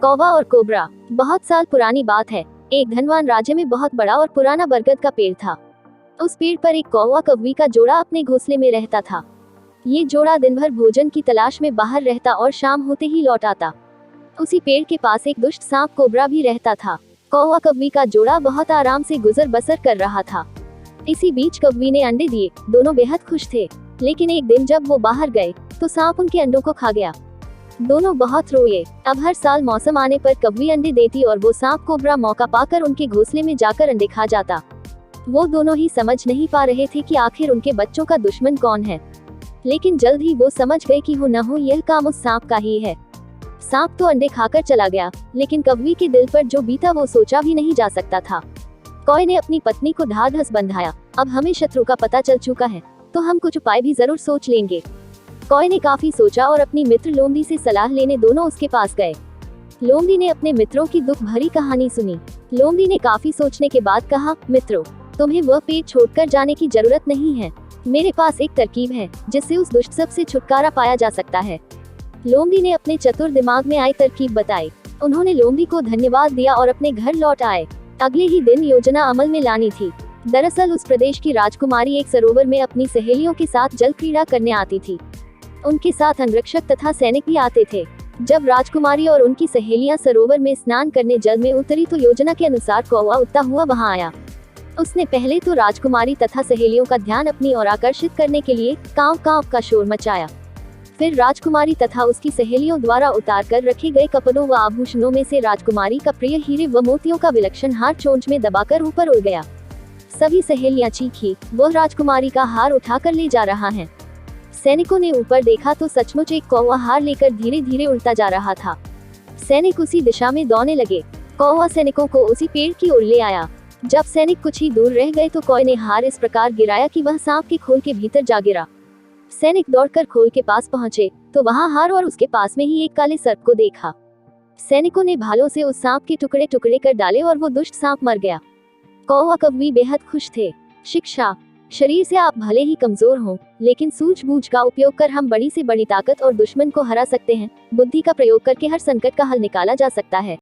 कौवा और कोबरा। बहुत साल पुरानी बात है। एक धनवान राज्य में बहुत बड़ा और पुराना बरगद का पेड़ था। उस पेड़ पर एक कौवा कौवी का जोड़ा अपने घोंसले में रहता था। ये जोड़ा दिन भर भोजन की तलाश में बाहर रहता और शाम होते ही लौट आता। उसी पेड़ के पास एक दुष्ट सांप कोबरा भी रहता था। कौवा कौवी का जोड़ा बहुत आराम से गुजर बसर कर रहा था। इसी बीच कौवी ने अंडे दिए। दोनों बेहद खुश थे। लेकिन एक दिन जब वो बाहर गए तो सांप उनके अंडों को खा गया। दोनों बहुत रोए। अब हर साल मौसम आने पर कौवी अंडे देती और वो सांप कोबरा मौका पाकर उनके घोंसले में जाकर अंडे खा जाता। वो दोनों ही समझ नहीं पा रहे थे कि आखिर उनके बच्चों का दुश्मन कौन है। लेकिन जल्द ही वो समझ गए कि हो न हो यह काम उस सांप का ही है। सांप तो अंडे खाकर चला गया, लेकिन कौवी के दिल पर जो बीता वो सोचा भी नहीं जा सकता था। कौवे ने अपनी पत्नी को ढाढ़स बंधाया। अब हमें शत्रु का पता चल चुका है, तो हम कुछ उपाय भी जरूर सोच लेंगे। कौवे ने काफी सोचा और अपनी मित्र लोमड़ी से सलाह लेने दोनों उसके पास गए। लोमड़ी ने अपने मित्रों की दुख भरी कहानी सुनी। लोमड़ी ने काफी सोचने के बाद कहा, मित्रों, तुम्हें वह पेड़ छोड़कर जाने की जरूरत नहीं है। मेरे पास एक तरकीब है जिससे उस दुष्ट सब से छुटकारा पाया जा सकता है। लोमड़ी ने अपने चतुर दिमाग में आई तरकीब बताई। उन्होंने लोमड़ी को धन्यवाद दिया और अपने घर लौट आए। अगले ही दिन योजना अमल में लानी थी। दरअसल उस प्रदेश की राजकुमारी एक सरोवर में अपनी सहेलियों के साथ जल क्रीड़ा करने आती थी। उनके साथ अंगरक्षक तथा सैनिक भी आते थे। जब राजकुमारी और उनकी सहेलियां सरोवर में स्नान करने जल में उतरी तो योजना के अनुसार कौवा उड़ता हुआ वहां आया। उसने पहले तो राजकुमारी तथा सहेलियों का ध्यान अपनी ओर आकर्षित करने के लिए कांव कांव का शोर मचाया। फिर राजकुमारी तथा उसकी सहेलियों द्वारा उतार कर रखे गए कपड़ों व आभूषणों में से राजकुमारी का प्रिय हीरे व मोतियों का विलक्षण हार चोंच में दबाकर ऊपर उड़ गया। सभी सहेलियां चीखी, वह राजकुमारी का हार उठाकर ले जा रहा है। सैनिकों ने ऊपर देखा तो सचमुच एक कौवा हार लेकर धीरे धीरे उड़ता जा रहा था। सैनिक उसी दिशा में दौड़ने लगे। कौवा सैनिकों को उसी पेड़ की ओर ले आया। जब सैनिक कुछ ही दूर रह गए तो कौवे ने हार इस प्रकार गिराया कि वह सांप के खोल के भीतर जा गिरा। सैनिक दौड़कर खोल के पास पहुंचे तो वहां हार और उसके पास में ही एक काले सर्प को देखा। सैनिकों ने भालों से उस सांप के टुकड़े टुकड़े कर डाले और वो दुष्ट सांप मर गया। कौवा कौवी बेहद खुश थे। शिक्षा। शरीर से आप भले ही कमजोर हों, लेकिन सूझबूझ का उपयोग कर हम बड़ी से बड़ी ताकत और दुश्मन को हरा सकते हैं। बुद्धि का प्रयोग करके हर संकट का हल निकाला जा सकता है।